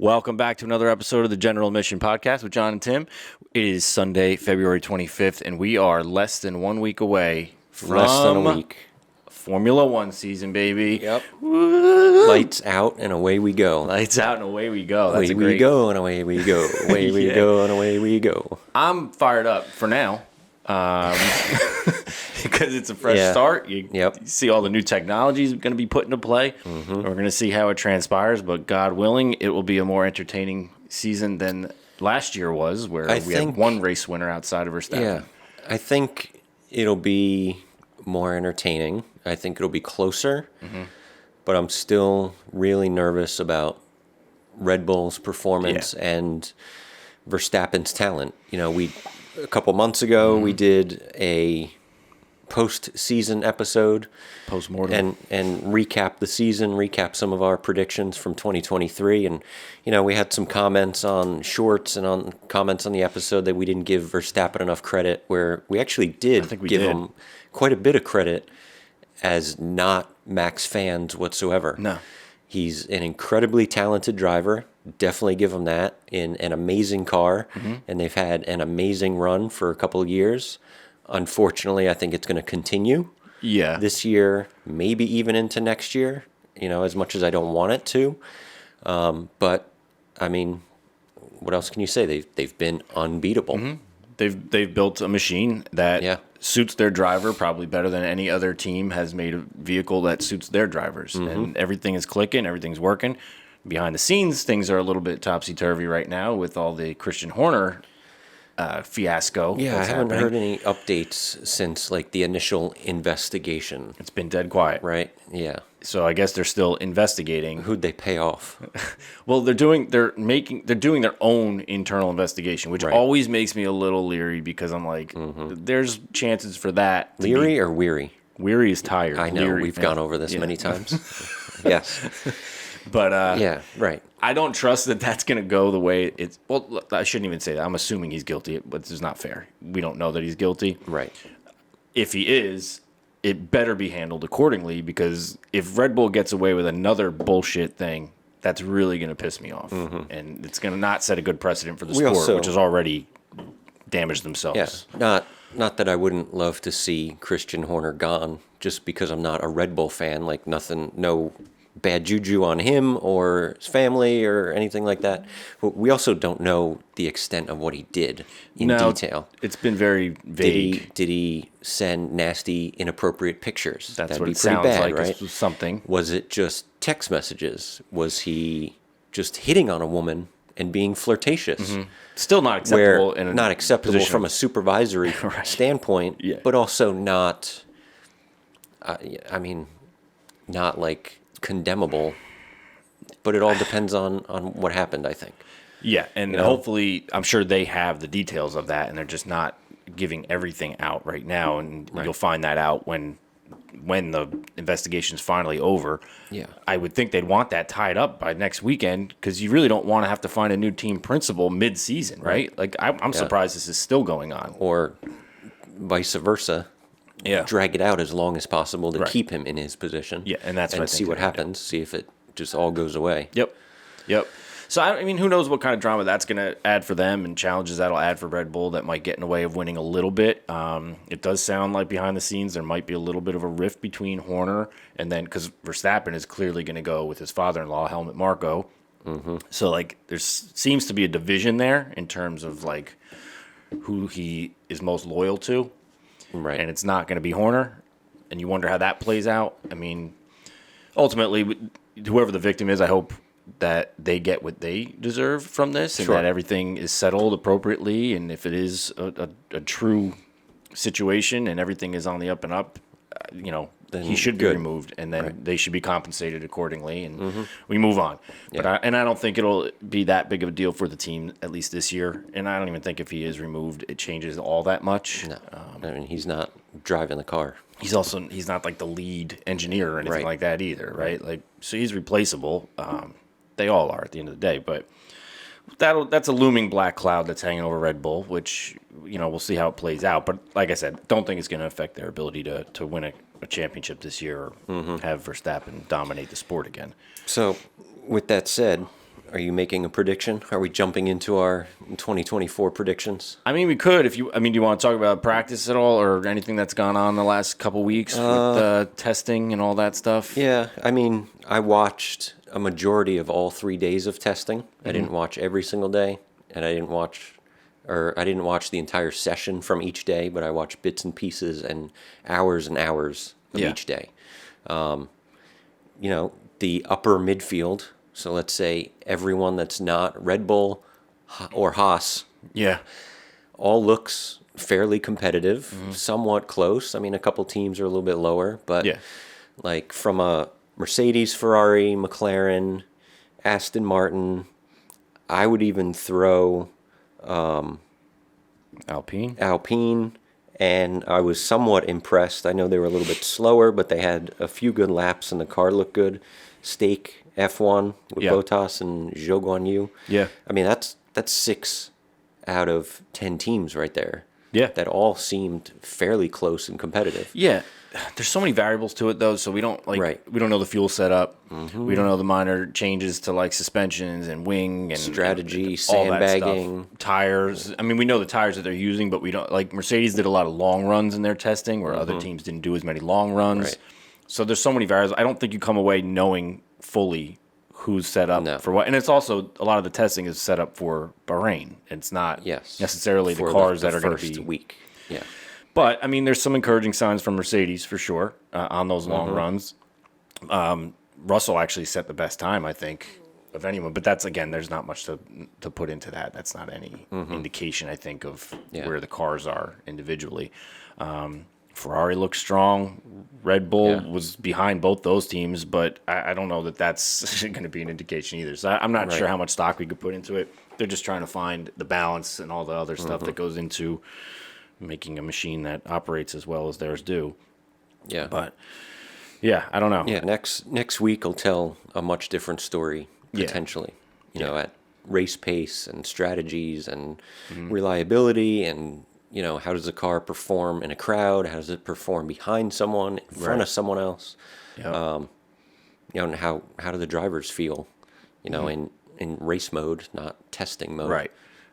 Welcome back to another episode of the General Admission Podcast with John and Tim. It is Sunday, February 25th, and we are less than 1 week away from Formula One season, baby. Yep. Woo! Lights out and away we go. Lights out and away we go. That's away we go and away we go. Away we go and away we go. I'm fired up for now. Because it's a fresh start. You see all the new technologies going to be put into play. Mm-hmm. We're going to see how it transpires, but God willing, it will be a more entertaining season than last year was, where we had one race winner outside of Verstappen. Yeah, I think it'll be more entertaining. I think it'll be closer, but I'm still really nervous about Red Bull's performance and Verstappen's talent. You know, a couple months ago, we did a post-season episode. Post-mortem. And recap the season, recap some of our predictions from 2023. And, you know, we had some comments on shorts and on comments on the episode that we didn't give Verstappen enough credit, where we actually did give him quite a bit of credit as not Max fans whatsoever. No. He's an incredibly talented driver. Definitely give him that, in an amazing car. And they've had an amazing run for a couple of years. Unfortunately, I think it's going to continue. Yeah. This year, maybe even into next year, you know, as much as I don't want it to. But, I mean, what else can you say? They've been unbeatable. They've built a machine that suits their driver probably better than any other team has made a vehicle that suits their drivers. And everything is clicking, everything's working. Behind the scenes, things are a little bit topsy-turvy right now with all the Christian Horner fiasco. Yeah, I haven't heard any updates since, like, the initial investigation. It's been dead quiet. Right, yeah. So I guess they're still investigating. Who'd they pay off? Well, they're doing their own internal investigation, which always makes me a little leery, because I'm like, there's chances for that. Leery or weary? Weary is tired. I know, we've gone over this many times. Yes. But yeah, right. I don't trust that that's going to go the way it's. Well, I shouldn't even say that. I'm assuming he's guilty, but this is not fair. We don't know that he's guilty. Right. If he is, it better be handled accordingly, because if Red Bull gets away with another bullshit thing, that's really going to piss me off. And it's going to not set a good precedent for the sport, which has already damaged themselves. Yeah, not that I wouldn't love to see Christian Horner gone, just because I'm not a Red Bull fan. Like, no bad juju on him or his family or anything like that. But we also don't know the extent of what he did in detail. It's been very vague. Did he send nasty, inappropriate pictures? That'd what be it sounds bad, like. Right? Something. Was it just text messages? Was he just hitting on a woman and being flirtatious? Still not acceptable. Not acceptable from a supervisory standpoint, but also not, not like condemnable, but it all depends on what happened, I think. Yeah, and hopefully, I'm sure they have the details of that, and they're just not giving everything out right now, and you'll find that out when the investigation's finally over. Yeah. I would think they'd want that tied up by next weekend, because you really don't want to have to find a new team principal mid-season, right? Like, I'm surprised this is still going on. Or vice versa. Yeah. Drag it out as long as possible to keep him in his position. Yeah, and that's what I think see what happens. See if it just all goes away. Yep. So, I mean, who knows what kind of drama that's going to add for them, and challenges that'll add for Red Bull that might get in the way of winning a little bit. It does sound like behind the scenes there might be a little bit of a rift between Horner and then, because Verstappen is clearly going to go with his father-in-law, Helmut Marko. So, like, there seems to be a division there in terms of, like, who he is most loyal to. Right. And it's not going to be Horner. And you wonder how that plays out. I mean, ultimately, whoever the victim is, I hope that they get what they deserve from this, and that everything is settled appropriately. And if it is a true situation and everything is on the up and up, then he should be removed, and then they should be compensated accordingly, and we move on. Yeah. But I don't think it'll be that big of a deal for the team, at least this year. And I don't even think if he is removed, it changes all that much. No, I mean, he's not driving the car. He's not like the lead engineer or anything like that either, right? Like, so he's replaceable. They all are at the end of the day, but that's a looming black cloud that's hanging over Red Bull, which, we'll see how it plays out. But like I said, don't think it's going to affect their ability to win a championship this year, or have Verstappen dominate the sport again. So with that said, Are you making a prediction? Are we jumping into our 2024 predictions? I mean, we could do you want to talk about practice at all or anything that's gone on the last couple weeks with testing and all that stuff? Yeah, I mean, I watched a majority of all 3 days of testing. I didn't watch every single day, and I didn't watch the entire session from each day, but I watched bits and pieces and hours of each day. The upper midfield. So let's say everyone that's not Red Bull or Haas, Yeah. all looks fairly competitive, somewhat close. I mean, a couple teams are a little bit lower, but like from a Mercedes, Ferrari, McLaren, Aston Martin, I would even throw Alpine. And I was somewhat impressed. I know they were a little bit slower, but they had a few good laps and the car looked good. Stake F1 with Bottas and Zhou Guanyu. Yeah. I mean, that's 6 out of 10 teams right there. Yeah. That all seemed fairly close and competitive. Yeah. There's so many variables to it though, so we don't we don't know the fuel setup. We don't know the minor changes to like suspensions and wing and strategy, and all that sandbagging, stuff. Tires. I mean, we know the tires that they're using, but we don't like Mercedes did a lot of long runs in their testing where other teams didn't do as many long runs. Right. So there's so many variables. I don't think you come away knowing fully who's set up for what. And it's also a lot of the testing is set up for Bahrain. It's not necessarily the cars that are going to be week. Yeah. But, I mean, there's some encouraging signs from Mercedes, for sure, on those long runs. Russell actually set the best time, I think, of anyone. But that's, again, there's not much to put into that. That's not any indication, I think, of where the cars are individually. Ferrari looks strong. Red Bull was behind both those teams, but I don't know that that's going to be an indication either. So I'm not sure how much stock we could put into it. They're just trying to find the balance and all the other stuff that goes into making a machine that operates as well as theirs do. Yeah. But, yeah, I don't know. Yeah, next week will tell a much different story, potentially. You know, at race pace and strategies and reliability and, how does the car perform in a crowd? How does it perform behind someone, in front of someone else? Yep. And how do the drivers feel, in race mode, not testing mode.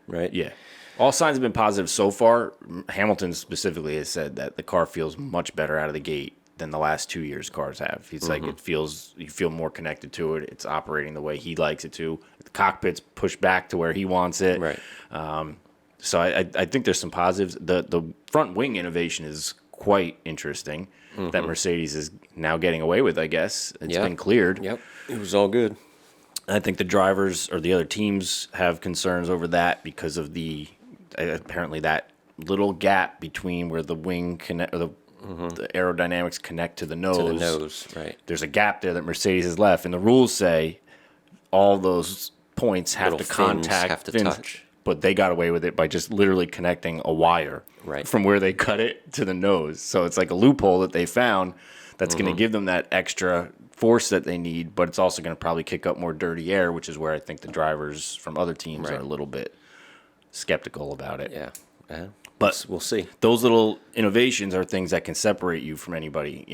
Right? Yeah. All signs have been positive so far. Hamilton specifically has said that the car feels much better out of the gate than the last 2 years cars have. He's like, you feel more connected to it. It's operating the way he likes it to. The cockpit's pushed back to where he wants it. Right. So I think there's some positives. The front wing innovation is quite interesting that Mercedes is now getting away with, I guess. It's been cleared. Yep. It was all good. I think the drivers or the other teams have concerns over that because of apparently that little gap between where the wing connect or the aerodynamics connect to the nose. To the nose, right. There's a gap there that Mercedes has left, and the rules say all those points have to contact, have to touch. But they got away with it by just literally connecting a wire from where they cut it to the nose. So it's like a loophole that they found that's going to give them that extra force that they need, but it's also going to probably kick up more dirty air, which is where I think the drivers from other teams are a little bit skeptical about it. Yeah. But we'll see. Those little innovations are things that can separate you from anybody,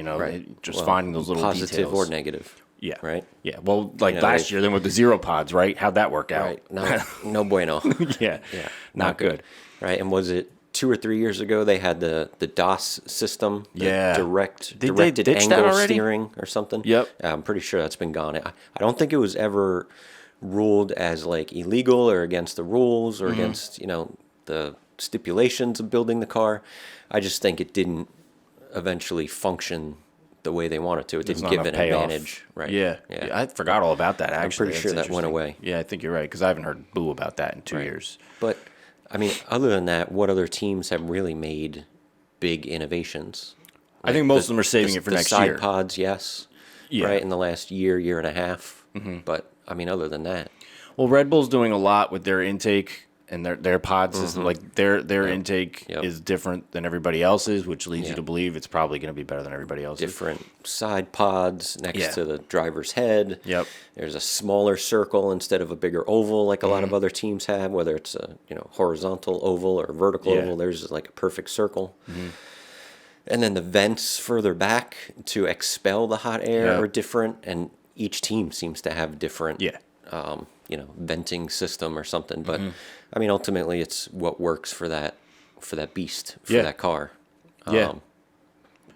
finding those little positive details. or negative. Yeah. Right? Yeah. Well, last year, then with the zero pods, right? How'd that work out? Right. No bueno. Yeah. Not good. Right. And was it 2 or 3 years ago they had the DOS system? Directed angle steering or something? Yep. I'm pretty sure that's been gone. I don't think it was ever ruled as like illegal or against the rules or against, the stipulations of building the car. I just think it didn't eventually function the way they wanted to. It didn't give an advantage. Right. Yeah. I forgot all about that, actually. I'm pretty sure that went away. Yeah, I think you're right, because I haven't heard boo about that in 2 years. But, I mean, other than that, what other teams have really made big innovations? I think most of them are saving it for next year. The side pods, yes. Yeah. Right, in the last year and a half. But, I mean, other than that. Well, Red Bull's doing a lot with their intake and their pod system. Like their intake is different than everybody else's, which leads you to believe it's probably going to be better than everybody else's. Different side pods next to the driver's head. Yep. There's a smaller circle instead of a bigger oval, like a lot of other teams have. Whether it's a horizontal oval or vertical oval, there's like a perfect circle. And then the vents further back to expel the hot air are different, and each team seems to have different venting system or something. But I mean, ultimately, it's what works for that beast, for that car.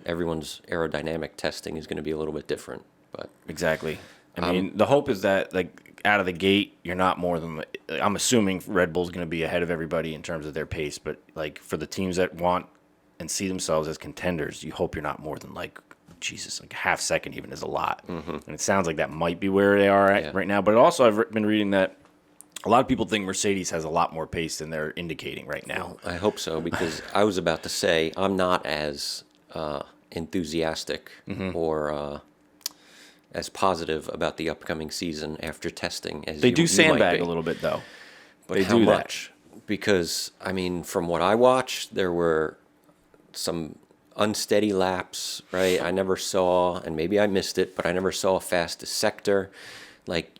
Everyone's aerodynamic testing is going to be a little bit different, but Exactly. I mean, the hope is that, like, out of the gate, you're not more than. I'm assuming Red Bull's going to be ahead of everybody in terms of their pace, but like for the teams that want and see themselves as contenders, you hope you're not more than like like a half second even is a lot, and it sounds like that might be where they are at right now. But also, I've been reading that a lot of people think Mercedes has a lot more pace than they're indicating right now. I hope so, because I was about to say I'm not as enthusiastic or as positive about the upcoming season after testing as They you do might sandbag be. a little bit though. But They how do that. much? Because I mean, from what I watched, there were some unsteady laps, right? I never saw, and maybe I missed it, but I never saw a fastest sector. Like,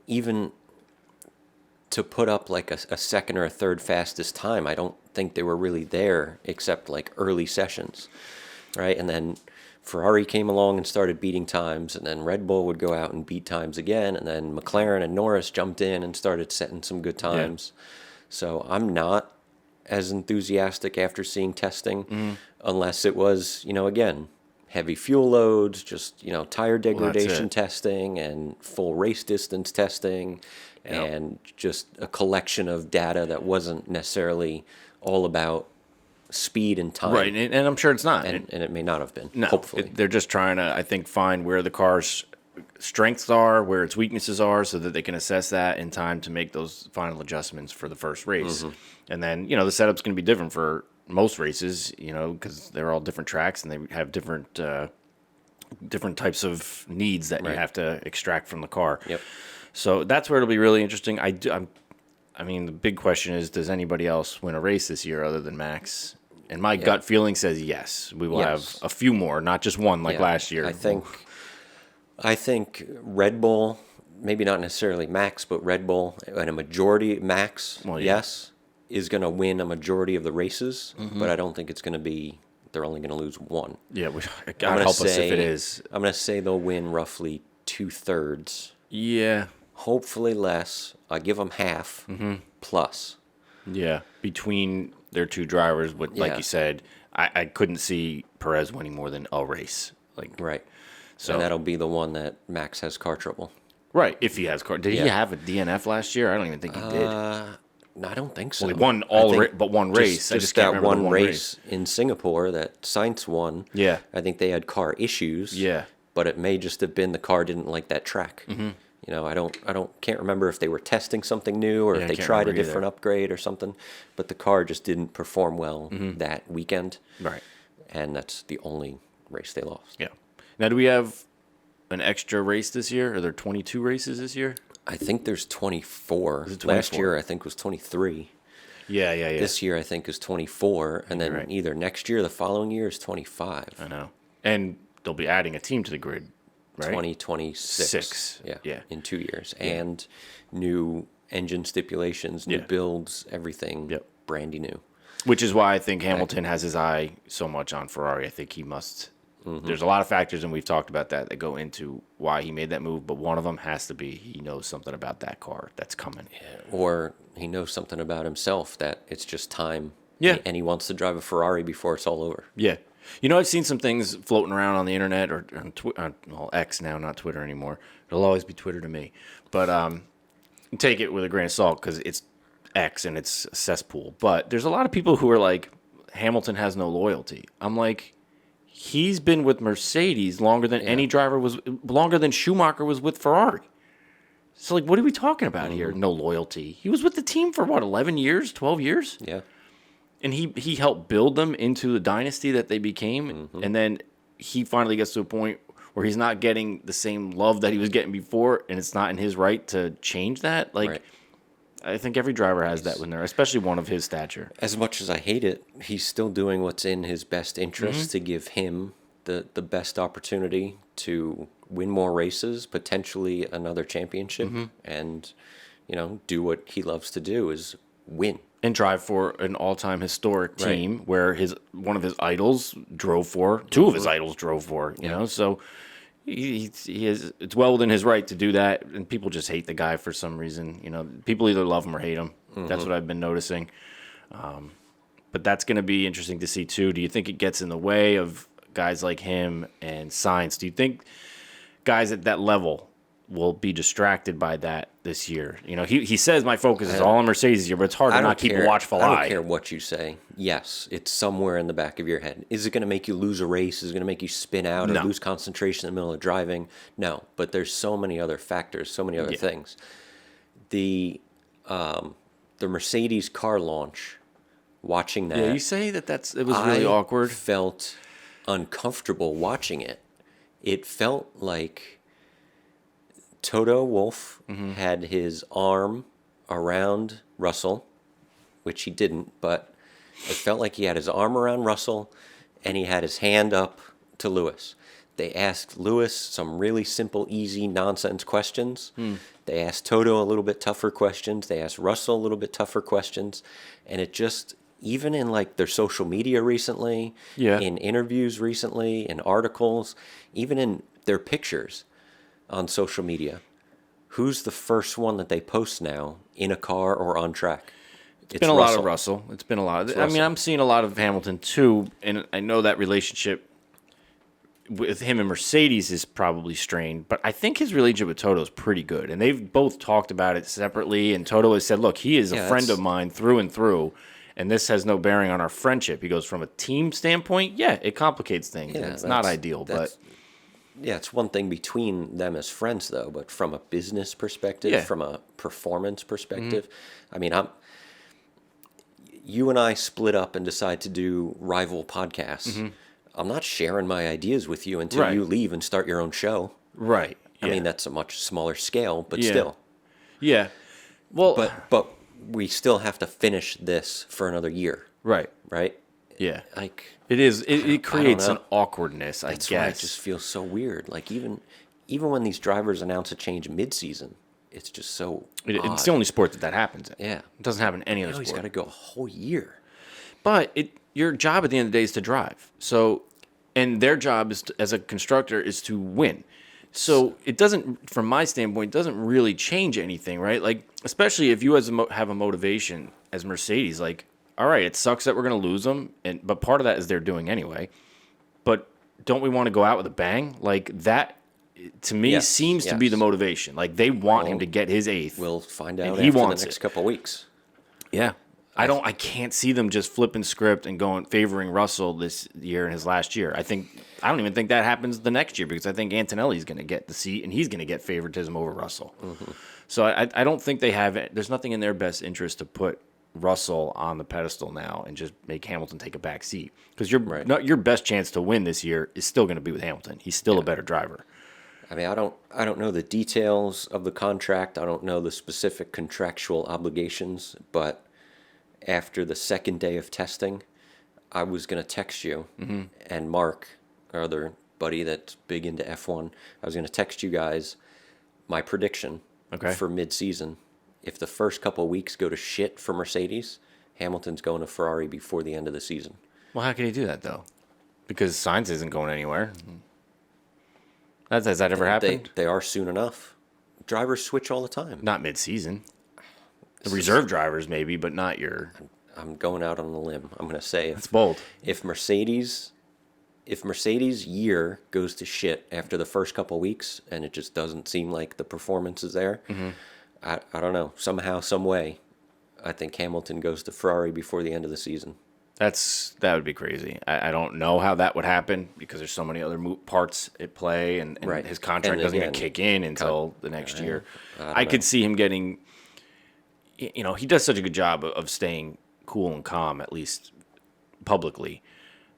even to put up like a second or a third fastest time, I don't think they were really there except like early sessions, right? And then Ferrari came along and started beating times, and then Red Bull would go out and beat times again, and then McLaren and Norris jumped in and started setting some good times. So I'm not as enthusiastic after seeing testing, unless it was, again, heavy fuel loads, just, tire degradation testing and full race distance testing, and just a collection of data that wasn't necessarily all about speed and time. Right, and I'm sure it's not. And it may not have been, No, hopefully. they're just trying to, I think, find where the car's strengths are, where its weaknesses are, so that they can assess that in time to make those final adjustments for the first race. And then, the setup's going to be different for most races, because they're all different tracks and they have different types of needs that you have to extract from the car. Yep. So that's where it'll be really interesting. I mean, the big question is, does anybody else win a race this year other than Max? And my gut feeling says yes. We will have a few more, not just one like last year. I think Red Bull, maybe not necessarily Max, but Red Bull and a majority Max, yes, is going to win a majority of the races, but I don't think it's going to be, they're only going to lose one. Yeah, God help us if it is. I'm going to say they'll win roughly 2/3. Yeah. Hopefully less. I give them half plus. Yeah, between their two drivers, but like you said, I couldn't see Perez winning more than a race. Right. So And that'll be the one that Max has car trouble. Right, if he has car. Did he have a DNF last year? I don't even think he did. No, I don't think so. Well, he won but one race. I just can't that remember one race in Singapore that Sainz won. Yeah. I think they had car issues. Yeah. But it may just have been the car didn't like that track. Can't remember if they were testing something new or if they tried a different upgrade or something. But the car just didn't perform well that weekend. Right. And that's the only race they lost. Yeah. Now, do we have an extra race this year? Are there 22 races this year? I think there's 24. Is it 24? Last year, I think, was 23. Yeah. This year, I think, is 24. And then either next year or the following year is 25. I know. And they'll be adding a team to the grid, right? 2026. Yeah. In 2 years. And new engine stipulations, new builds, everything brandy new. Which is why I think Hamilton has his eye so much on Ferrari. I think he must. There's a lot of factors, and we've talked about that go into why he made that move, but one of them has to be he knows something about that car that's coming. Yeah. Or he knows something about himself that it's just time. Yeah. And he wants to drive a Ferrari before it's all over. Yeah. I've seen some things floating around on the internet or on X now, not Twitter anymore. It'll always be Twitter to me. But take it with a grain of salt because it's X and it's a cesspool. But there's a lot of people who are like, Hamilton has no loyalty. I'm like, he's been with Mercedes longer than any driver longer than Schumacher was with Ferrari. So, like, what are we talking about here? No loyalty. He was with the team for, 11 years, 12 years? Yeah. And he helped build them into the dynasty that they became. And then he finally gets to a point where he's not getting the same love that he was getting before, and it's not in his right to change that. I think every driver has that when they're, especially one of his stature. As much as I hate it, he's still doing what's in his best interest to give him the best opportunity to win more races, potentially another championship, and, do what he loves to do is win. And drive for an all-time historic team where one of his idols drove for, two of his idols drove for, you know. So he is. It's well within his right to do that, and people just hate the guy for some reason. People either love him or hate him. That's what I've been noticing. But that's going to be interesting to see too. Do you think it gets in the way of guys like him and Sainz? Do you think guys at that level will be distracted by that this year? He says my focus is all on Mercedes this year, but it's hard to not keep a watchful eye. I don't care what you say. Yes, it's somewhere in the back of your head. Is it going to make you lose a race? Is it going to make you spin out or lose concentration in the middle of driving? No, but there's so many other factors, so many other things. The Mercedes car launch, watching that. Yeah, you say it was really awkward. I felt uncomfortable watching it. It felt like Toto Wolff had his arm around Russell, which he didn't, but it felt like he had his arm around Russell and he had his hand up to Lewis. They asked Lewis some really simple, easy, nonsense questions. They asked Toto a little bit tougher questions. They asked Russell a little bit tougher questions. And it just, even in like their social media recently, in interviews recently, in articles, even in their pictures on social media, who's the first one that they post now in a car or on track? It's been a lot of Russell. It's been a lot. I mean, I'm seeing a lot of Hamilton too, and I know that relationship with him and Mercedes is probably strained, but I think his relationship with Toto is pretty good, and they've both talked about it separately, and Toto has said, look, he is a friend of mine through and through, and this has no bearing on our friendship. He goes, from a team standpoint, it complicates things. Yeah, it's not ideal, but... Yeah, it's one thing between them as friends, though, but from a business perspective, from a performance perspective, I mean, you and I split up and decide to do rival podcasts. I'm not sharing my ideas with you until you leave and start your own show. Right. I mean, that's a much smaller scale, but still. Yeah. Well, but we still have to finish this for another year. Right. Right? Yeah. Like it is. It creates an awkwardness, I guess. That's why it just feels so weird. Like even when these drivers announce a change mid-season, it's just so odd. It's the only sport that happens in. Yeah. It doesn't happen in any other sport. He's got to go a whole year. But your job at the end of the day is to drive. So, and their job is as a constructor is to win. So it doesn't, from my standpoint, it doesn't really change anything, right? Like, especially if you have a motivation as Mercedes, like, all right, it sucks that we're going to lose them, but part of that is they're doing anyway. But don't we want to go out with a bang? Like that, to me, seems to be the motivation. Like they want him to get his eighth. We'll find out after the next couple of weeks. Yeah. I can't see them just flipping script and favoring Russell this year in his last year. I don't even think that happens the next year because I think Antonelli's going to get the seat and he's going to get favoritism over Russell. So I don't think they have it. There's nothing in their best interest to put Russell on the pedestal now and just make Hamilton take a back seat because your best chance to win this year is still going to be with Hamilton. He's still a better driver. I mean, I don't know the details of the contract. I don't know the specific contractual obligations, but after the second day of testing, I was going to text you and Mark, our other buddy that's big into F1, I was going to text you guys my prediction for mid-season. If the first couple of weeks go to shit for Mercedes, Hamilton's going to Ferrari before the end of the season. Well, how can he do that, though? Because Sainz isn't going anywhere. Has that ever happened? They are soon enough. Drivers switch all the time. Not mid-season. The reserve drivers, maybe, but not your... I'm going out on a limb. I'm going to say... That's bold. If Mercedes' year goes to shit after the first couple of weeks, and it just doesn't seem like the performance is there, I don't know. Somehow, some way, I think Hamilton goes to Ferrari before the end of the season. That would be crazy. I don't know how that would happen because there's so many other parts at play, and his contract doesn't even kick in until the next year. I could see him getting... he does such a good job of staying cool and calm, at least publicly.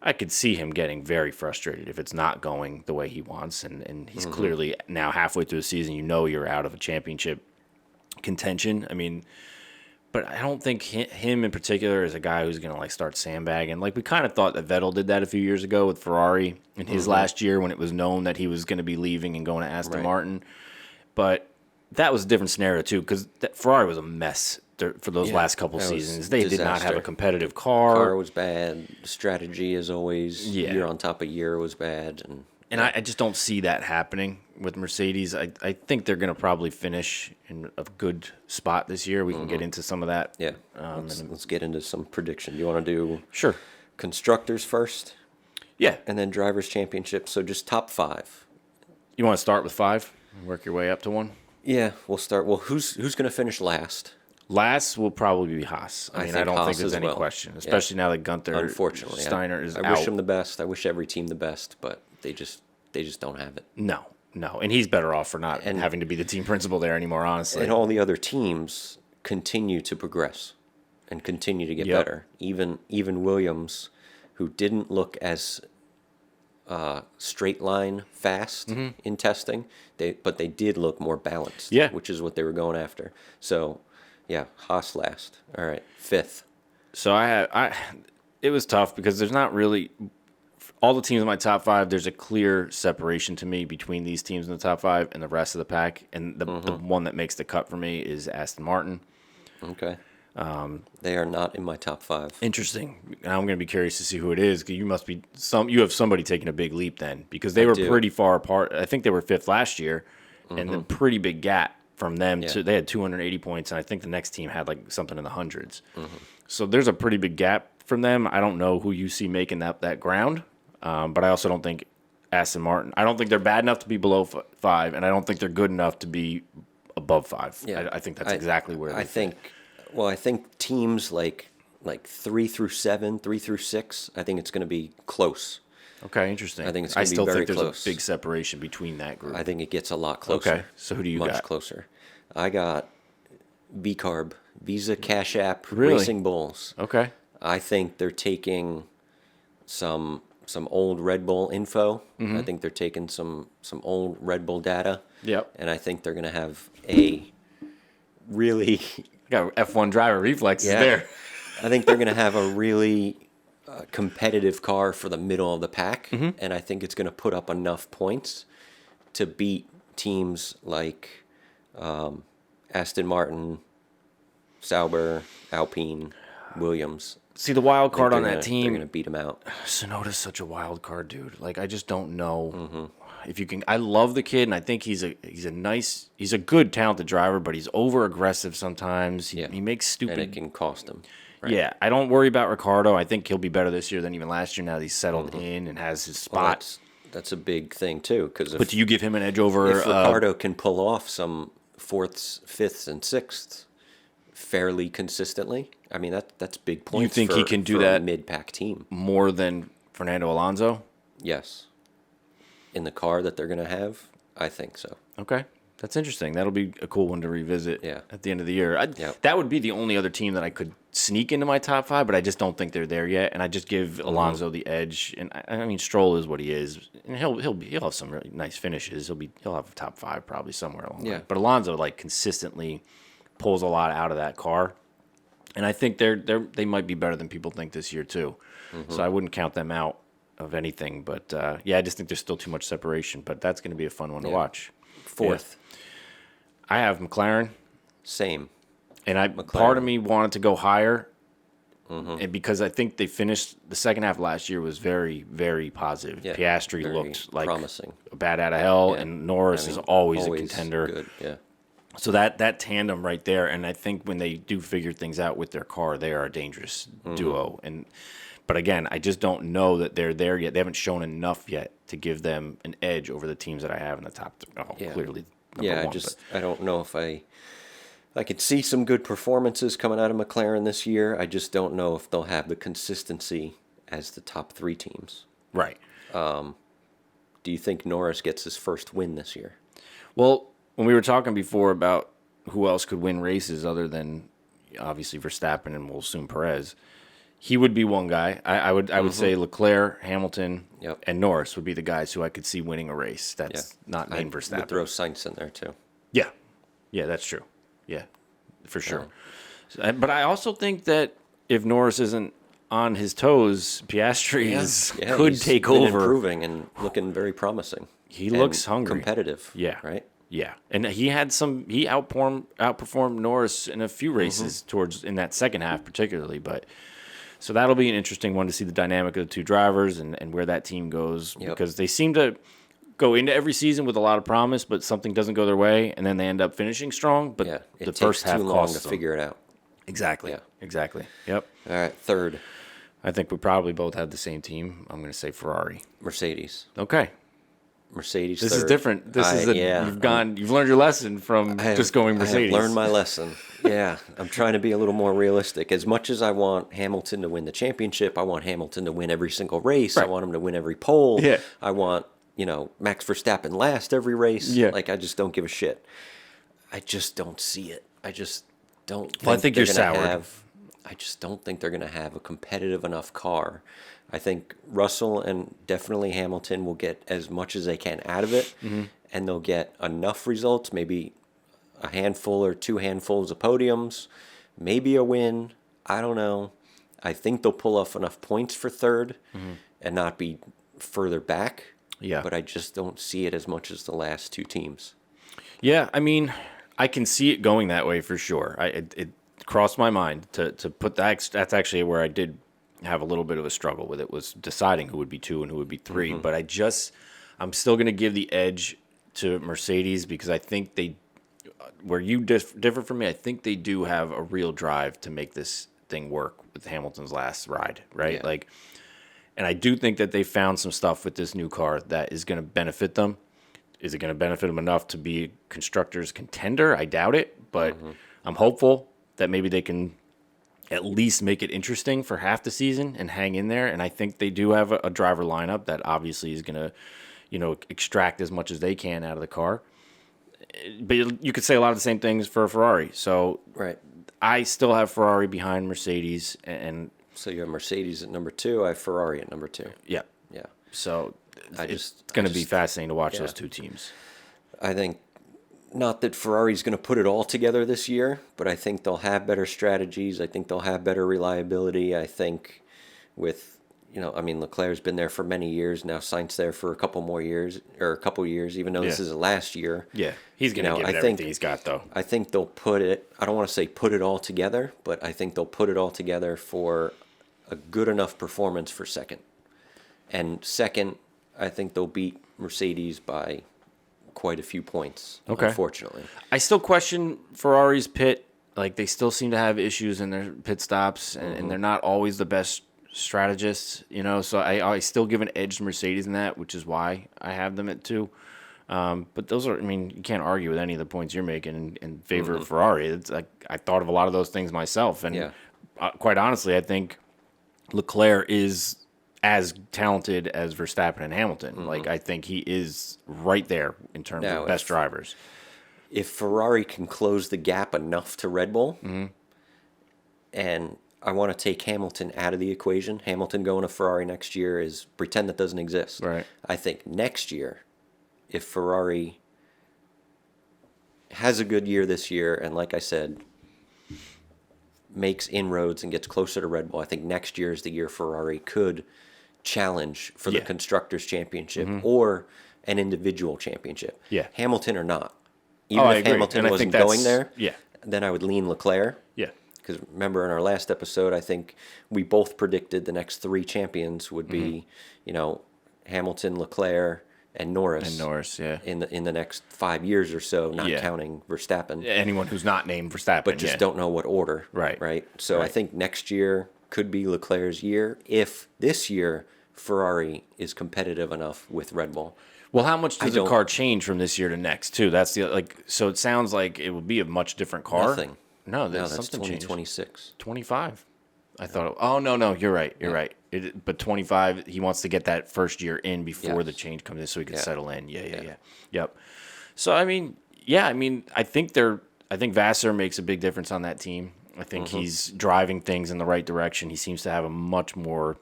I could see him getting very frustrated if it's not going the way he wants, and he's clearly now halfway through the season. You're out of a championship contention. I mean, but I don't think him in particular is a guy who's going to start sandbagging. Like we kind of thought that Vettel did that a few years ago with Ferrari in his last year when it was known that he was going to be leaving and going to Aston Martin. But that was a different scenario too because Ferrari was a mess for those last couple seasons. They did not have a competitive car. Car was bad. Strategy, as always, year on top of year was bad. And And I just don't see that happening with Mercedes. I think they're going to probably finish in a good spot this year. We can get into some of that. Yeah. Let's get into some prediction. Do you want to do Sure. constructors first Yeah. and then drivers championship? So just top 5. You want to start with 5 and work your way up to 1? Yeah, we'll start. Well, who's going to finish last? Last will probably be Haas. I mean, I don't Haas think there's as any well. question, especially now that Gunther Unfortunately, Steiner is I out. wish them the best. I wish every team the best, but they just don't have it. No. And he's better off for not having to be the team principal there anymore, honestly. And all the other teams continue to progress and continue to get better. Even Williams, who didn't look as straight line fast in testing, but they did look more balanced. Yeah. Which is what they were going after. So, yeah, Haas last. All right, 5th. So it was tough because there's not really all the teams in my top 5. There's a clear separation to me between these teams in the top 5 and the rest of the pack. And the one that makes the cut for me is Aston Martin. Okay. They are not in my top 5. Interesting. And I'm going to be curious to see who it is. 'Cause you have somebody taking a big leap then, because they were pretty far apart. I think they were 5th last year, and a pretty big gap from them to they had 280 points, and I think the next team had like something in the hundreds. So there's a pretty big gap from them. I don't know who you see making that ground, but I also don't think Aston Martin. I don't think they're bad enough to be below 5, and I don't think they're good enough to be above 5. Yeah. I think that's exactly where I think teams like 3 through 7, 3 through 6, I think it's going to be close. Okay, interesting. I think it's going to be still very think there's close. a big separation between that group. I think it gets a lot closer. Okay, so who do you Much got? closer. I got VCARB, Visa Cash App Really? Racing Bulls. Okay. I think they're taking some old Red Bull info. I think they're taking some old Red Bull data. Yep. And I think they're going to have a really Got F1 driver reflexes Yeah. there. I think they're going to have a really competitive car for the middle of the pack, and I think it's going to put up enough points to beat teams like Aston Martin, Sauber, Alpine, Williams. See, the wild card on that They're team, going to beat them out. Sonoda's such a wild card, dude. Like, I just don't know if you can. I love the kid, and I think he's a good, talented driver, but he's over aggressive sometimes. He makes stupid. And it can cost them. Right? Yeah, I don't worry about Ricardo. I think he'll be better this year than even last year. Now that he's settled in and has his Well, spot. that's a big thing too. Because But do you give him an edge over? if Ricardo can pull off some 4th, 5th, and 6th fairly consistently, I mean that's big points. You think he can do for that a mid-pack team? more than Fernando Alonso? Yes. In the car that they're going to have, I think so. Okay. That's interesting. That'll be a cool one to revisit at the end of the year. That would be the only other team that I could sneak into my top 5, but I just don't think they're there yet. And I just give Alonso the edge. And I mean, Stroll is what he is, and he'll have some really nice finishes. He'll have a top 5 probably somewhere along the way. But Alonso like consistently pulls a lot out of that car, and I think they might be better than people think this year too. So I wouldn't count them out of anything. But I just think there's still too much separation. But that's going to be a fun one to watch. 4th. I have McLaren, Same. and part of me wanted to go higher, and because I think they finished the second half last year was very, very positive. Yeah, Piastri very looked like promising. a bat out of hell, and Norris is always a contender. Good. Yeah. So that tandem right there, and I think when they do figure things out with their car, they are a dangerous duo. But again, I just don't know that they're there yet. They haven't shown enough yet to give them an edge over the teams that I have in the top. Clearly. Number one, I don't know if I could see some good performances coming out of McLaren this year. I just don't know if they'll have the consistency as the top 3 teams. Right. Do you think Norris gets his first win this year? Well, when we were talking before about who else could win races other than obviously Verstappen and we'll assume Perez, he would be one guy. I would say Leclerc, Hamilton, and Norris would be the guys who I could see winning a race. That's not named Verstappen. I would throw Sainz in there too. Yeah, that's true. Yeah, for sure. But I also think that if Norris isn't on his toes, Piastri could take been over. Improving and looking very promising. He looks hungry. Competitive. Yeah. Right? Yeah. And he outperformed Norris in a few races in that second half particularly, but So that'll be an interesting one to see the dynamic of the two drivers and where that team goes, because they seem to go into every season with a lot of promise, but something doesn't go their way, and then they end up finishing strong. But it the takes first half too long costs to them. figure it out. Exactly. Yeah. Exactly. Yep. All right, third, I think we probably both had the same team. I'm going to say Ferrari. Mercedes. Okay. Mercedes. This third. is different. You've learned your lesson from just going Mercedes. I have learned my lesson. Yeah, I'm trying to be a little more realistic. As much as I want Hamilton to win the championship, I want Hamilton to win every single race. Right. I want him to win every pole. Yeah. I want, Max Verstappen last every race. Yeah. Like, I just don't give a shit. I just don't see it. I just don't think I think they're you're going to soured. have... I just don't think they're going to have a competitive enough car. I think Russell and definitely Hamilton will get as much as they can out of it, and they'll get enough results, maybe a handful or two handfuls of podiums, maybe a win. I don't know. I think they'll pull off enough points for third and not be further back. Yeah. But I just don't see it as much as the last two teams. Yeah, I mean, I can see it going that way for sure. It crossed my mind to put that. That's actually where I did have a little bit of a struggle with it, was deciding who would be 2 and who would be 3. But I'm still going to give the edge to Mercedes, because I think they, where you differ from me, I think they do have a real drive to make this thing work with Hamilton's last ride, right? Yeah. And I do think that they found some stuff with this new car that is going to benefit them. Is it going to benefit them enough to be a constructor's contender? I doubt it, but I'm hopeful that maybe they can at least make it interesting for half the season and hang in there. And I think they do have a driver lineup that obviously is going to, extract as much as they can out of the car. But you could say a lot of the same things for Ferrari. So Right. I still have Ferrari behind Mercedes, and So you have Mercedes at number 2. I have Ferrari at number 2. yeah. Yeah. So I it's just- going I to be just- fascinating to watch yeah. those two teams. I think not that Ferrari's going to put it all together this year, but I think they'll have better strategies. I think they'll have better reliability. I think with, Leclerc's been there for many years now. Sainz there for a couple years, even though this is the last year. Yeah, he's going to give it everything he's got, though. I think they'll put it, I don't want to say put it all together, but I think they'll put it all together for a good enough performance for second. And second, I think they'll beat Mercedes by quite a few points, unfortunately. I still question Ferrari's pit. Like, they still seem to have issues in their pit stops, and they're not always the best strategists, So I still give an edge to Mercedes in that, which is why I have them at 2. But those are, you can't argue with any of the points you're making in favor of Ferrari. It's like, I thought of a lot of those things myself, and quite honestly, I think Leclerc is as talented as Verstappen and Hamilton. Like, I think he is right there in terms of best drivers. If Ferrari can close the gap enough to Red Bull, and I want to take Hamilton out of the equation, Hamilton going to Ferrari next year is pretend that doesn't exist. Right. I think next year, if Ferrari has a good year this year, and like I said, makes inroads and gets closer to Red Bull, I think next year is the year Ferrari could challenge for the Constructors' Championship or an individual championship. Yeah. Hamilton or not. Even I if agree. Hamilton And I wasn't think going there, then I would lean Leclerc. Yeah. Because remember in our last episode, I think we both predicted the next 3 champions would be, Hamilton, Leclerc, and Norris. And Norris, yeah. In the next 5 years or so, not counting Verstappen. Anyone who's not named Verstappen. But just don't know what order. Right. Right. So I think next year could be Leclerc's year if this year Ferrari is competitive enough with Red Bull. Well, how much does the car change from this year to next, too? That's so it sounds like it would be a much different car. Nothing. No, that's something 2026. 25. I thought, no, you're right. You're right. But 25, he wants to get that first year in before the change comes in so he can settle in. Yeah. Yep. So, I think Vassar makes a big difference on that team. I think he's driving things in the right direction. He seems to have a much more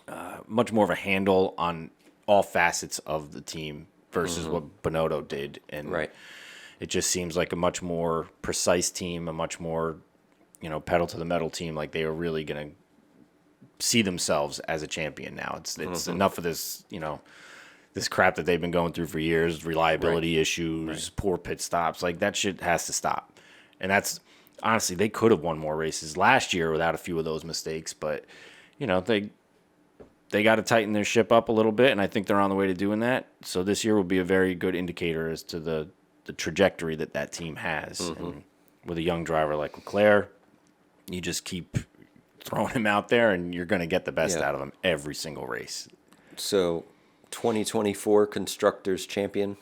of a handle on all facets of the team versus what Binotto did. And it just seems like a much more precise team, a much more, pedal to the metal team. Like, they are really going to see themselves as a champion now. It's enough of this, this crap that they've been going through for years, reliability issues, poor pit stops. Like, that shit has to stop. And honestly, they could have won more races last year without a few of those mistakes, but they got to tighten their ship up a little bit, and I think they're on the way to doing that. So this year will be a very good indicator as to the trajectory that team has. And with a young driver like Leclerc, you just keep throwing him out there, and you're going to get the best out of him every single race. So 2024 Constructors Champion,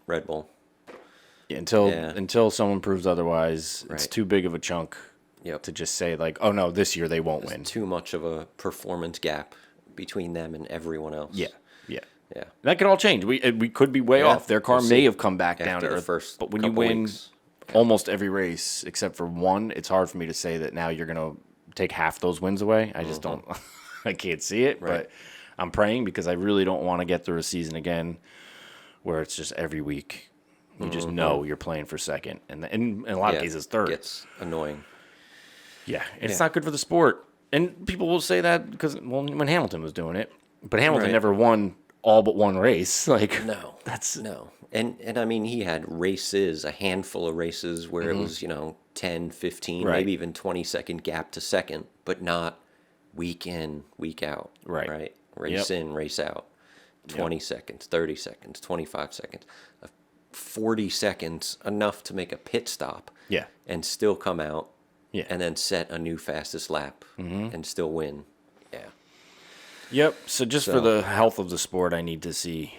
Red Bull. Yeah, until someone proves otherwise, it's too big of a chunk to just say, like, oh, no, this year they won't win. Too much of a performance gap between them and everyone else. Yeah. Yeah. That could all change. We could be way off. Their car may have come back down to earth. But when you win almost every race except for one, it's hard for me to say that now you're going to take half those wins away. I just don't. I can't see it. Right. But I'm praying because I really don't want to get through a season again where it's just every week you just know you're playing for second, and in a lot of cases third. It's annoying. Yeah, it's not good for the sport. And people will say that because, well, when Hamilton was doing it, but Hamilton never won all but one race. Like, No. And I mean, he had races, a handful of races where it was, 10, 15, maybe even 20-second gap to second, but not week in, week out. Right? Race in, race out. 20 seconds, 30 seconds, 25 seconds. 40 seconds, enough to make a pit stop. Yeah. And still come out. Yeah. And then set a new fastest lap and still win. Yeah. Yep. So for the health of the sport, I need to see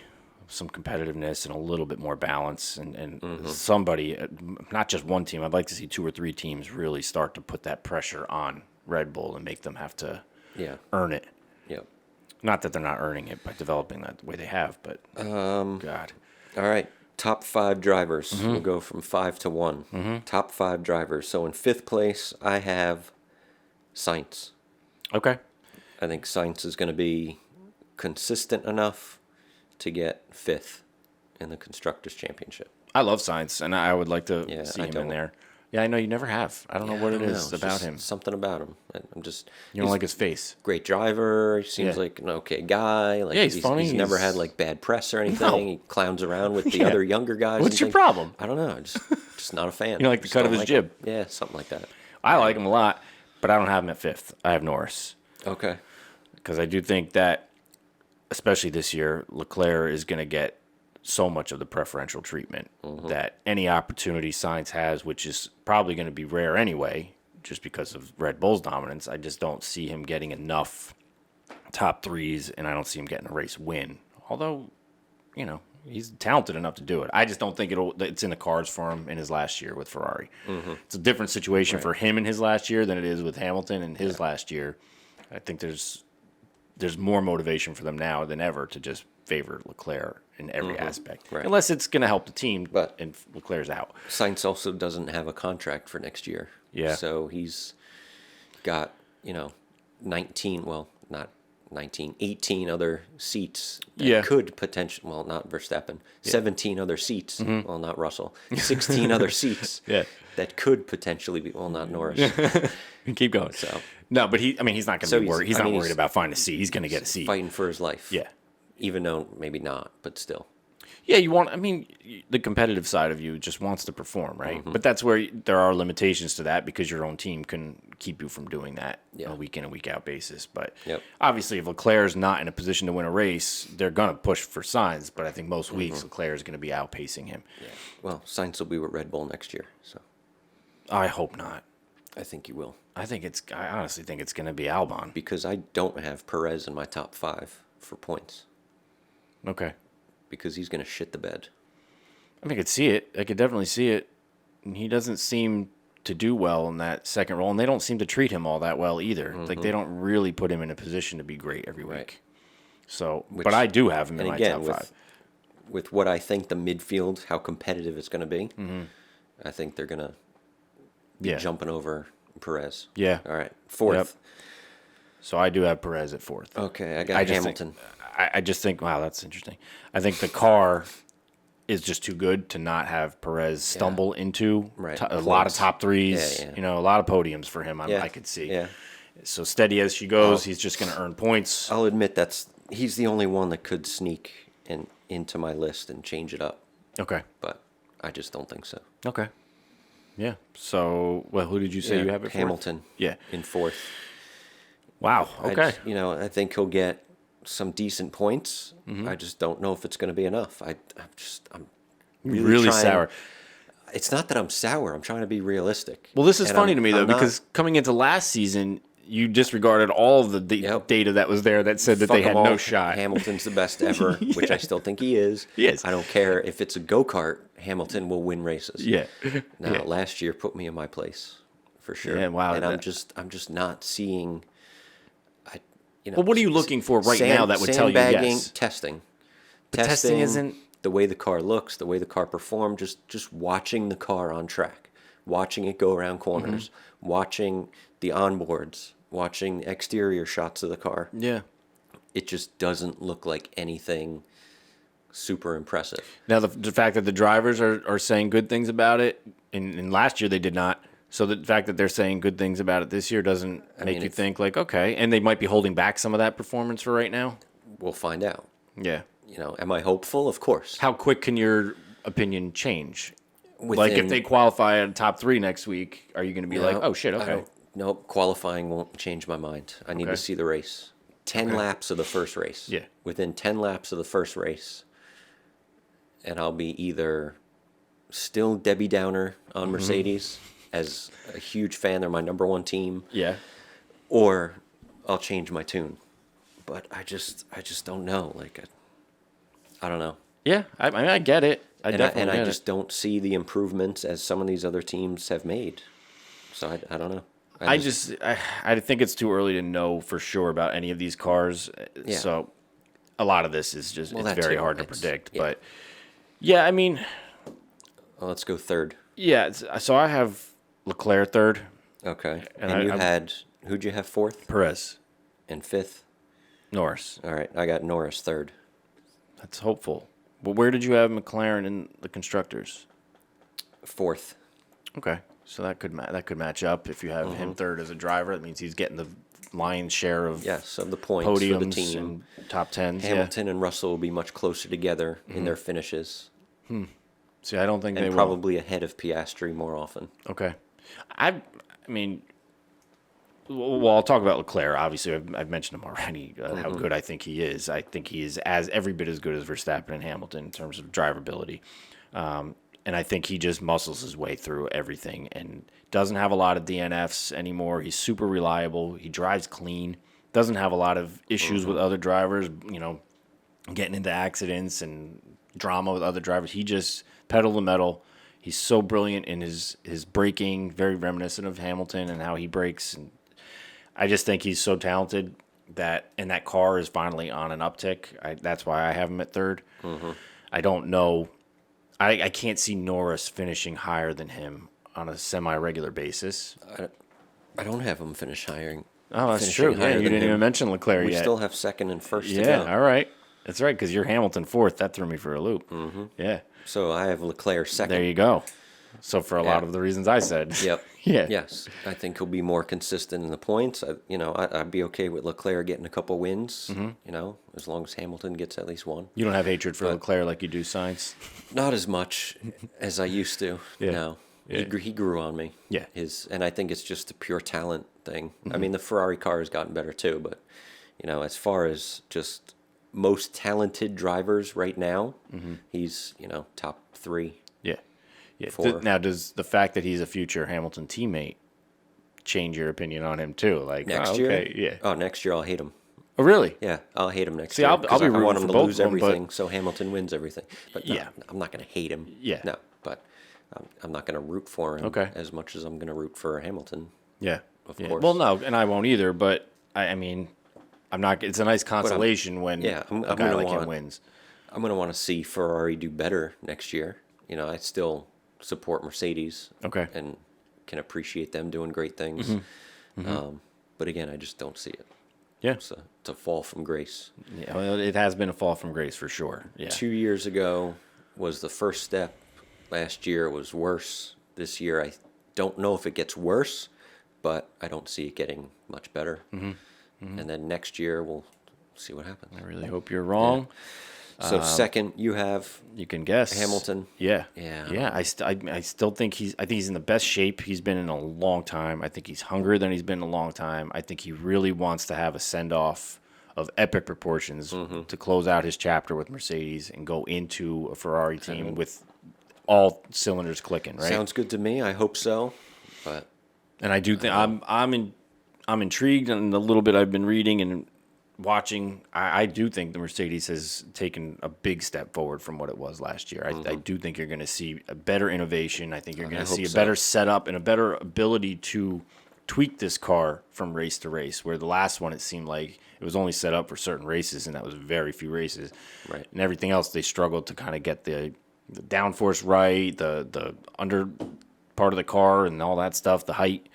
some competitiveness and a little bit more balance, and somebody, not just one team. I'd like to see 2 or 3 teams really start to put that pressure on Red Bull and make them have to earn it. Yep. Not that they're not earning it by developing that the way they have, but God. All right. Top 5 drivers. We'll go from 5 to 1. Top 5 drivers. So in 5th place, I have Sainz. Okay. I think Sainz is going to be consistent enough to get 5th in the Constructors' Championship. I love Sainz, and I would like to see him in don't. there. Yeah, I know you never have. I don't know what it is about him. Something about him. I'm just. You don't like his face. Great driver. He seems like an okay guy. Like he's funny. He's never had like bad press or anything. No. He clowns around with the other younger guys. What's your problem? I don't know. Just not a fan. You don't like the cut of his jib? Yeah, something like that. I like him a lot, but I don't have him at 5th. I have Norris. Okay. Because I do think that, especially this year, Leclerc is going to get so much of the preferential treatment that any opportunity Sainz has, which is probably going to be rare anyway, just because of Red Bull's dominance, I just don't see him getting enough top 3s, and I don't see him getting a race win. Although, he's talented enough to do it. I just don't think it's in the cards for him in his last year with Ferrari. It's a different situation for him in his last year than it is with Hamilton in his last year. I think there's more motivation for them now than ever to just favor Leclerc in every aspect. Right. Unless it's going to help the team, and Leclerc's out. Sainz also doesn't have a contract for next year. Yeah. So he's got, 19, well, not 19, 18 other seats that could potentially, well, not Verstappen, 17 other seats, well, not Russell, 16 other seats that could potentially be, well, not Norris. Keep going. So no, but he's not going to be worried. He's not worried about finding a seat. He's going to get a seat. Fighting for his life. Yeah. Even though maybe not, but still. Yeah, the competitive side of you just wants to perform, right? But that's where there are limitations to that because your own team can keep you from doing that on a week in and week out basis. But obviously, if Leclerc's not in a position to win a race, they're going to push for Sainz. But I think most weeks Leclerc is going to be outpacing him. Yeah. Well, Sainz will be with Red Bull next year, so. I hope not. I think you will. I honestly think it's going to be Albon. Because I don't have Perez in my top 5 for points. Okay. Because he's going to shit the bed. I could see it. I could definitely see it. And he doesn't seem to do well in that second role, and they don't seem to treat him all that well either. Like, they don't really put him in a position to be great every week. Right. So, but I do have him in my top 5. With what I think the midfield, how competitive it's going to be, I think they're going to be jumping over Perez. Yeah. All right. 4th. Yep. So I do have Perez at 4th. Okay, I got Hamilton. I just think, wow, that's interesting. I think the car is just too good to not have Perez stumble into a lot of top 3s, a lot of podiums for him. I could see. Yeah. So steady as she goes, he's just going to earn points. I'll admit he's the only one that could sneak into my list and change it up. Okay. But I just don't think so. Okay. Yeah. So, well, who did you say you have it for? Hamilton. Yeah. In fourth. Wow. Okay. I think he'll get some decent points. I just don't know if it's going to be enough. I'm really trying, sour. It's not that I'm sour. I'm trying to be realistic. Well, this is And funny to me, though, I'm not- because coming into last season, you disregarded all of the data that was there that said that fuck they had 'em all. no shot. Hamilton's the best ever, which I still think he is. He is. I don't care if it's a go-kart. Hamilton will win races. Yeah. Now, Yeah. last year put me in my place for sure. Yeah, wow, And I'm that- just not seeing. Well, what are you looking for right now that would tell you sandbagging, yes? testing. But testing isn't- the way the car looks, the way the car performed. Just watching the car on track, watching it go around corners, watching the onboards, watching exterior shots of the car. Yeah. It just doesn't look like anything super impressive. Now, the fact that the drivers are saying good things about it, and last year they did not. So the fact that they're saying good things about it this year doesn't make you think like, okay, and they might be holding back some of that performance for right now. We'll find out. Yeah. Am I hopeful? Of course. How quick can your opinion change? Like Within- if they qualify at top 3 next week, are you going to be like, oh shit, okay. Nope, qualifying won't change my mind. I need Okay. to see the race. 10 laps of the first race. Yeah. Within 10 laps of the first race, and I'll be either still Debbie Downer on Mercedes as a huge fan, they're my number one team, Yeah. or I'll change my tune. But I just don't know. Like, I don't know. Yeah, I mean, I get it. I definitely I get just it. don't see the improvements as some of these other teams have made. So I don't know. I think it's too early to know for sure about any of these cars. Yeah. So a lot of this is just Well, it's that very too. hard to It's- predict. yeah. But yeah, I mean, Well, let's go third. yeah. So I have Leclerc third, Okay. And And, I- who'd you have fourth Perez, and fifth? Norris. All right. I got Norris third. That's hopeful. But where did you have McLaren in the constructors? Fourth. Okay, so that could match up if you have him third as a driver. That means he's getting the lion's share of Yes, of the points for the podiums team. and top tens. Hamilton and Russell will be much closer together in their finishes, Yeah. See, I don't think and they probably ahead of Piastri more often. will. Okay, I mean, well, I'll talk about Leclerc. Obviously, I've mentioned him already. How good I think he is. I think he is every bit as good as Verstappen and Hamilton in terms of drivability. And I think he just muscles his way through everything and doesn't have a lot of DNFs anymore. He's super reliable. He drives clean. Doesn't have a lot of issues with other drivers, getting into accidents and drama with other drivers. He just pedal to metal. He's so brilliant in his braking, very reminiscent of Hamilton and how he brakes. And I just think he's so talented and that car is finally on an uptick. That's why I have him at third. I don't know. I can't see Norris finishing higher than him on a semi-regular basis. I don't have him finish higher. Oh, that's finishing true. Yeah, higher you than didn't him. even mention Leclerc We yet. still have second and first to Yeah, go. all right. That's right, because you're Hamilton fourth. That threw me for a loop. Yeah, So I have Leclerc second. there you go. So for a lot Yeah. of the reasons I said. Yep. Yeah. Yes, I think he'll be more consistent in the points. I'd be okay with Leclerc getting a couple wins. As long as Hamilton gets at least one. You don't have hatred for Leclerc like you do Sainz. Not as much as I used to. Yeah. No, Yeah. he grew on me. Yeah. And I think it's just a pure talent thing. I mean, the Ferrari car has gotten better too, but as far as just most talented drivers right now, he's top 3. Yeah. Yeah. For- Now, does the fact that he's a future Hamilton teammate change your opinion on him too? Like Next okay, year, yeah. Oh, next year I'll hate him. Oh, really? Yeah, I'll hate him next See, year. I'll 'cause be I want rooting him for to both lose of them, but- everything, so Hamilton wins everything. But no, Yeah. I'm not going to hate him. Yeah. No, but I'm not going to root for him Okay. as much as I'm going to root for Hamilton. Yeah. Of Yeah. course. Well, no, and I won't either. But I mean, I'm not. It's a nice consolation when yeah, I'm a guy gonna like him want- wins. I'm going to want to see Ferrari do better next year. I still support Mercedes. Okay. And can appreciate them doing great things. But again, I just don't see it. Yeah. It's a fall from grace. Yeah. Well, it has been a fall from grace for sure. Yeah. 2 years ago was the first step. Last year was worse. This year, I don't know if it gets worse, but I don't see it getting much better. And then next year, we'll see what happens. I really hope you're wrong. So second, you have You can guess Hamilton. Yeah, Yeah. yeah. I still think I think he's in the best shape he's been in a long time. I think he's hungrier than he's been in a long time. I think he really wants to have a send off of epic proportions to close out his chapter with Mercedes and go into a Ferrari team with all cylinders clicking. Right. Sounds good to me. I hope so. But And I do think I'm intrigued, and the little bit I've been reading and watching, I do think the Mercedes has taken a big step forward from what it was last year. I do think you're going to see a better innovation. I think you're going to see a better setup and a better ability to tweak this car from race to race, where the last one it seemed like it was only set up for certain races, and that was very few races. Right. And everything else, they struggled to kind of get the downforce right, the under part of the car and all that stuff, the height.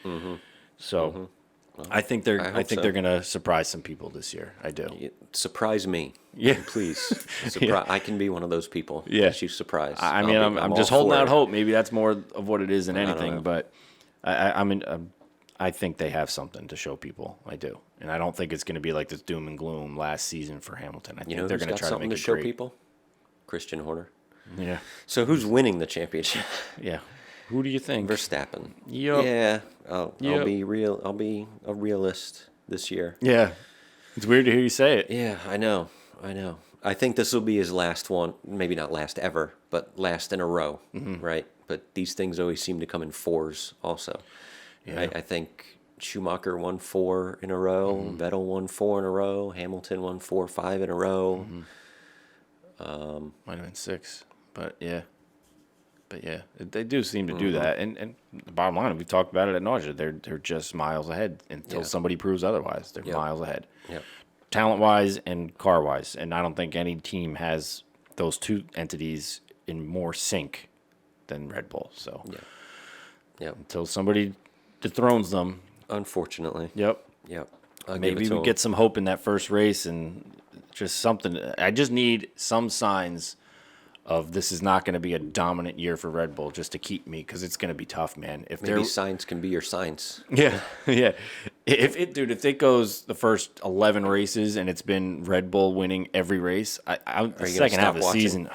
So I think they're they're gonna surprise some people this year. I do. surprise me. Yeah. Please. I can be one of those people. Yeah. That you surprise. I mean, I'm just holding out hope. Maybe that's more of what it is than anything. But I think they have something to show people. I do, and I don't think it's going to be like this doom and gloom last season for Hamilton. I think they're going to try to make it show great. people. Christian Horner. Yeah. So who's winning the championship? Yeah. Who do you think? Verstappen. Yep. Yeah. I'll be real. I'll be a realist this year. Yeah. It's weird to hear you say it. Yeah, I know. I think this will be his last one. Maybe not last ever, but last in a row, right? But these things always seem to come in fours also. Yeah. I think Schumacher won 4 in a row. Vettel won 4 in a row. Hamilton won 4 or 5 in a row. Might have been 6, but yeah. They do seem to do that. And the bottom line, we talked about it at nausea. They're just miles ahead until somebody proves otherwise. They're miles ahead. Yeah. Talent-wise and car-wise. And I don't think any team has those two entities in more sync than Red Bull. So until somebody dethrones them. Unfortunately. Yep. Maybe we get some hope in that first race and just something. I just need some signs of this is not going to be a dominant year for Red Bull just to keep me, because it's going to be tough, man. If maybe signs can be your signs. Yeah. If it goes the first 11 races and it's been Red Bull winning every race, the second half of the season,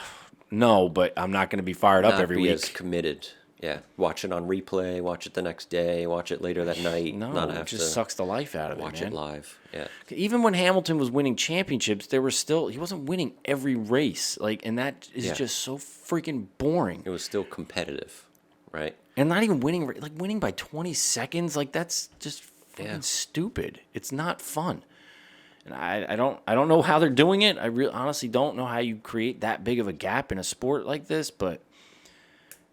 no, but I'm not going to be fired up every week. As committed. Yeah, watch it on replay, watch it the next day, watch it later that night. No, it just sucks the life out of it, man. Watch it live, yeah. Even when Hamilton was winning championships, he wasn't winning every race, and that is just so freaking boring. It was still competitive, right? And not even winning, winning by 20 seconds, that's just freaking stupid. It's not fun. And I don't know how they're doing it. I honestly don't know how you create that big of a gap in a sport like this, but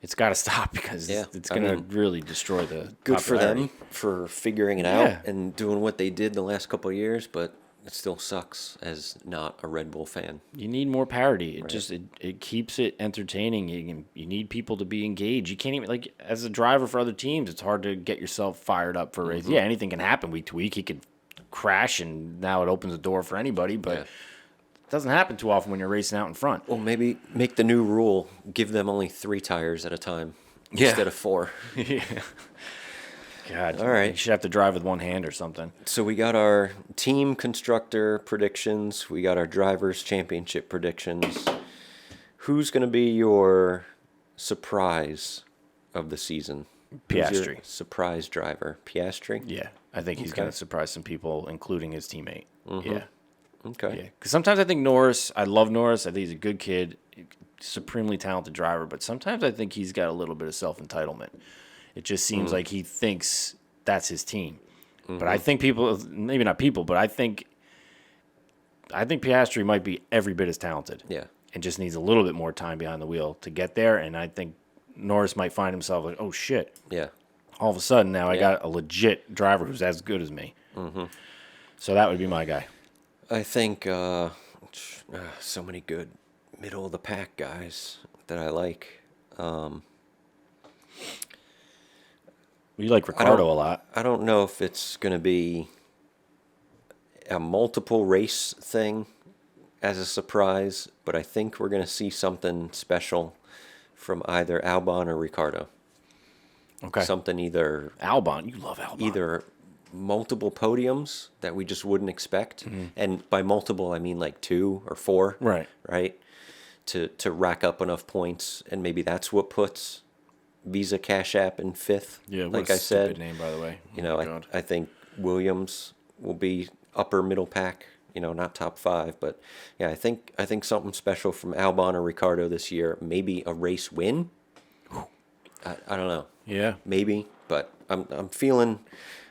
it's got to stop, because it's going to really destroy the good for popularity. them for figuring it out and doing what they did the last couple of years, but it still sucks as not a Red Bull fan. You need more parity. It keeps it entertaining. You need people to be engaged. You can't even, as a driver for other teams, it's hard to get yourself fired up for a race. Yeah, anything can happen week to week. He could crash, and now it opens the door for anybody, but it doesn't happen too often when you're racing out in front. Well, maybe make the new rule, give them only 3 tires at a time instead of 4. Yeah. God, all right. You should have to drive with one hand or something. So we got our team constructor predictions. We got our drivers championship predictions. Who's going to be your surprise of the season? Piastri. Who's your surprise driver? Piastri? Yeah, I think he's going to surprise some people, including his teammate. Yeah. Okay. Yeah, because sometimes I think Norris, I love Norris. I think he's a good kid, supremely talented driver. But sometimes I think he's got a little bit of self-entitlement. It just seems like he thinks that's his team. But I think maybe not people, but I think Piastri might be every bit as talented. Yeah. And just needs a little bit more time behind the wheel to get there. And I think Norris might find himself like, oh, shit. Yeah. All of a sudden now I got a legit driver who's as good as me. So that would be my guy. I think so many good middle of the pack guys that I like. You like Ricciardo a lot. I don't know if it's going to be a multiple race thing as a surprise, but I think we're going to see something special from either Albon or Ricciardo. Okay. Something either Albon. You love Albon. either multiple podiums that we just wouldn't expect. And by multiple, I mean like 2 or 4. Right. Right. To rack up enough points, and maybe that's what puts Visa Cash App in 5th. Yeah, what like a I said, stupid name, by the way. you Oh know, my God. I think Williams will be upper middle pack. You know, not top 5, but yeah, I think something special from Albon or Ricardo this year. Maybe a race win. I don't know. Yeah. Maybe, but I'm feeling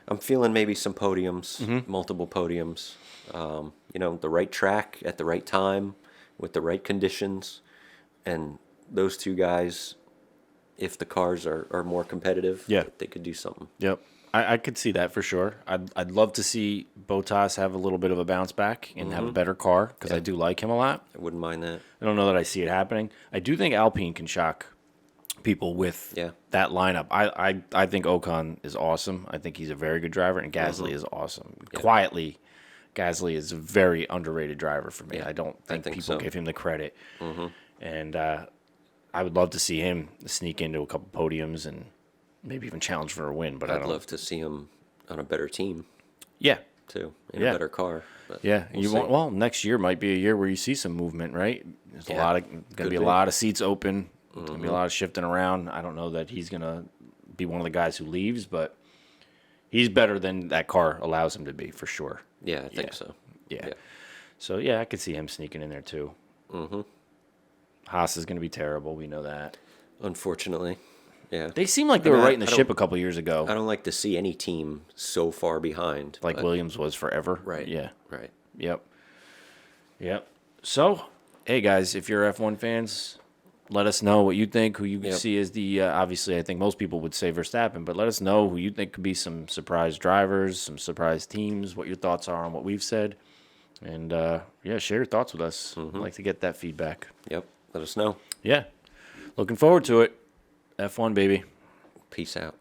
maybe some podiums, multiple podiums. You know, the right track at the right time with the right conditions, and those 2 guys, if the cars are more competitive, Yeah. they could do something. Yep. I could see that for sure. I'd love to see Bottas have a little bit of a bounce back and have a better car, because I do like him a lot. I wouldn't mind that. I don't know that I see it happening. I do think Alpine can shock people with that lineup. I think Ocon is awesome. I think he's a very good driver, and Gasly is awesome. Quietly, Gasly is a very underrated driver for me. I don't think people so. give him the credit. And I would love to see him sneak into a couple podiums and maybe even challenge for a win. But I'd love to see him on a better team Yeah. too, in a better car. But we'll see. Well, next year might be a year where you see some movement, right? There's going to be a be. lot of seats open. There's going to be a lot of shifting around. I don't know that he's going to be one of the guys who leaves, but he's better than that car allows him to be, for sure. Yeah, I think so. Yeah. So, I could see him sneaking in there, too. Haas is going to be terrible. We know that. Unfortunately, yeah. They seem like they were righting the ship a couple years ago. I don't like to see any team so far behind. Like Williams was forever. Right. Yeah. Right. Yep. So, hey, guys, if you're F1 fans, let us know what you think, who you see as the, obviously, I think most people would say Verstappen, but let us know who you think could be some surprise drivers, some surprise teams, what your thoughts are on what we've said. And, share your thoughts with us. I'd like to get that feedback. Yep. Let us know. Yeah. Looking forward to it. F1, baby. Peace out.